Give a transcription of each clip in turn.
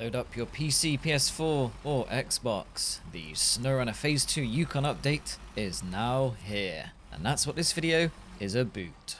Load up your PC, PS4 or Xbox. The SnowRunner Phase 2 Yukon update is now here. And that's what this video is about.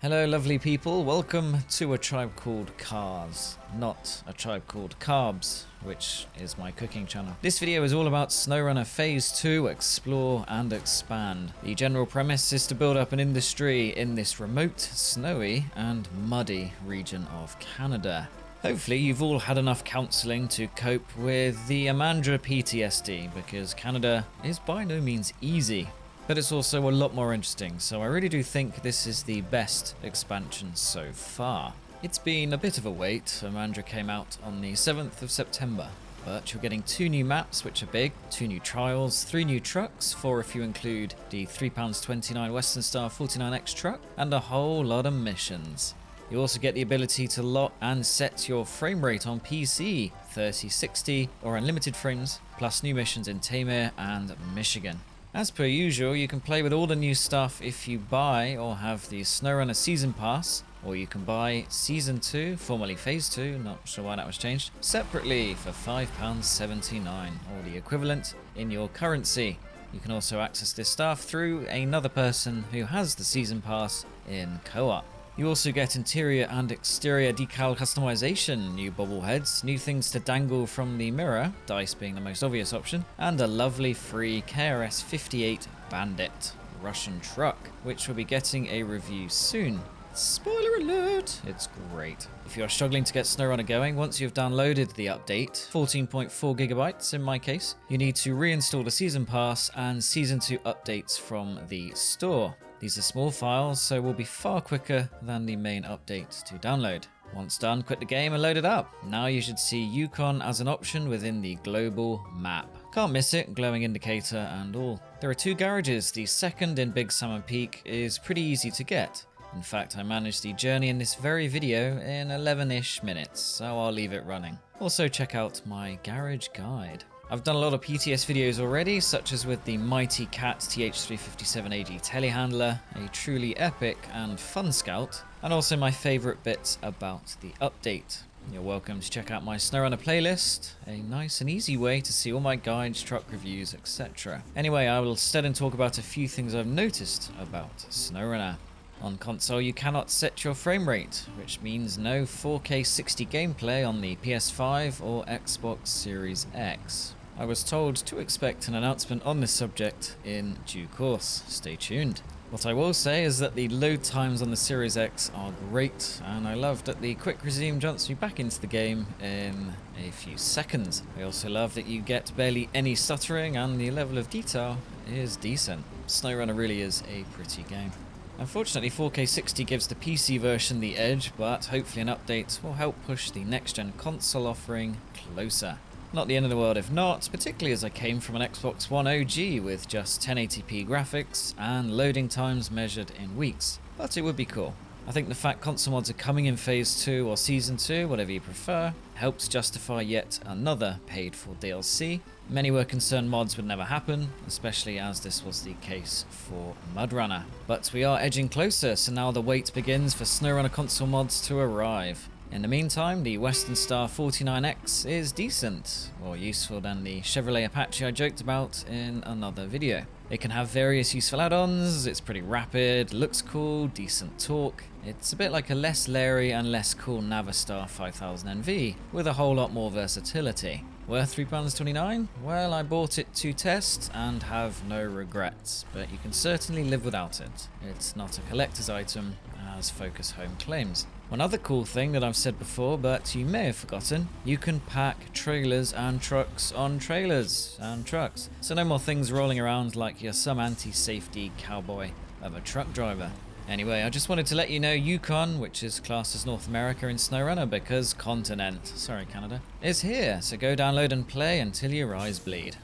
Hello lovely people, welcome to A Tribe Called Cars, not A Tribe Called Carbs, which is my cooking channel. This video is all about SnowRunner Phase 2, Explore and Expand. The general premise is to build up an industry in this remote, snowy and muddy region of Canada. Hopefully you've all had enough counselling to cope with the Amandra PTSD, because Canada is by no means easy. But it's also a lot more interesting, so I really do think this is the best expansion so far. It's been a bit of a wait. Amandra came out on the 7th of September, but you're getting 2 new maps which are big, 2 new trials, 3 new trucks, 4 if you include the £3.29 Western Star 49X truck, and a whole lot of missions. You also get the ability to lock and set your frame rate on PC, 30, 60 or unlimited frames, plus new missions in Tamir and Michigan. As per usual, you can play with all the new stuff if you buy or have the SnowRunner Season Pass, or you can buy Season 2, formerly Phase 2, not sure why that was changed, separately for £5.79, or the equivalent in your currency. You can also access this stuff through another person who has the Season Pass in co-op. You also get interior and exterior decal customization, new bobbleheads, new things to dangle from the mirror, dice being the most obvious option, and a lovely free KRS-58 Bandit Russian truck, which will be getting a review soon. Spoiler alert! It's great. If you're struggling to get SnowRunner going, once you've downloaded the update, 14.4 gigabytes in my case, you need to reinstall the Season Pass and Season 2 updates from the store. These are small files, so will be far quicker than the main update to download. Once done, quit the game and load it up. Now you should see Yukon as an option within the global map. Can't miss it, glowing indicator and all. There are 2 garages. The second in Big Salmon Peak is pretty easy to get. In fact, I managed the journey in this very video in 11-ish minutes, so I'll leave it running. Also check out my garage guide. I've done a lot of PTS videos already, such as with the Mighty Cat TH357AG telehandler, a truly epic and fun scout, and also my favourite bits about the update. You're welcome to check out my SnowRunner playlist, a nice and easy way to see all my guides, truck reviews, etc. Anyway, I will instead talk about a few things I've noticed about SnowRunner. On console, you cannot set your frame rate, which means no 4K 60 gameplay on the PS5 or Xbox Series X. I was told to expect an announcement on this subject in due course. Stay tuned. What I will say is that the load times on the Series X are great, and I love that the quick resume jumps me back into the game in a few seconds. I also love that you get barely any stuttering, and the level of detail is decent. SnowRunner really is a pretty game. Unfortunately, 4K 60 gives the PC version the edge, but hopefully an update will help push the next-gen console offering closer. Not the end of the world if not, particularly as I came from an Xbox One OG with just 1080p graphics and loading times measured in weeks, but it would be cool. I think the fact console mods are coming in Phase 2 or Season 2, whatever you prefer, helps justify yet another paid-for DLC. Many were concerned mods would never happen, especially as this was the case for MudRunner. But we are edging closer, so now the wait begins for SnowRunner console mods to arrive. In the meantime, the Western Star 49X is decent, more useful than the Chevrolet Apache I joked about in another video. It can have various useful add-ons, it's pretty rapid, looks cool, decent torque. It's a bit like a less leery and less cool Navistar 5000NV, with a whole lot more versatility. Worth £3.29? Well, I bought it to test and have no regrets, but you can certainly live without it. It's not a collector's item, as Focus Home claims. One other cool thing that I've said before, but you may have forgotten, you can pack trailers and trucks on trailers and trucks. So no more things rolling around like you're some anti-safety cowboy of a truck driver. Anyway, I just wanted to let you know Yukon, which is classed as North America in SnowRunner because Continent, sorry Canada, is here, so go download and play until your eyes bleed.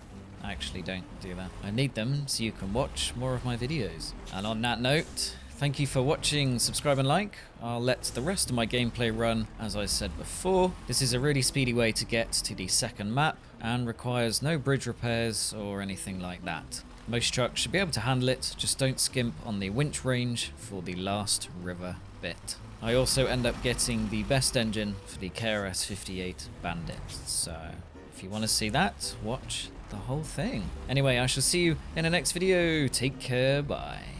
Actually, don't do that. I need them so you can watch more of my videos. And on that note, thank you for watching, subscribe and like. I'll let the rest of my gameplay run as I said before. This is a really speedy way to get to the second map and requires no bridge repairs or anything like that. Most trucks should be able to handle it, just don't skimp on the winch range for the last river bit. I also end up getting the best engine for the KRS-58 Bandit. So if you want to see that, watch the whole thing. Anyway, I shall see you in the next video. Take care, bye.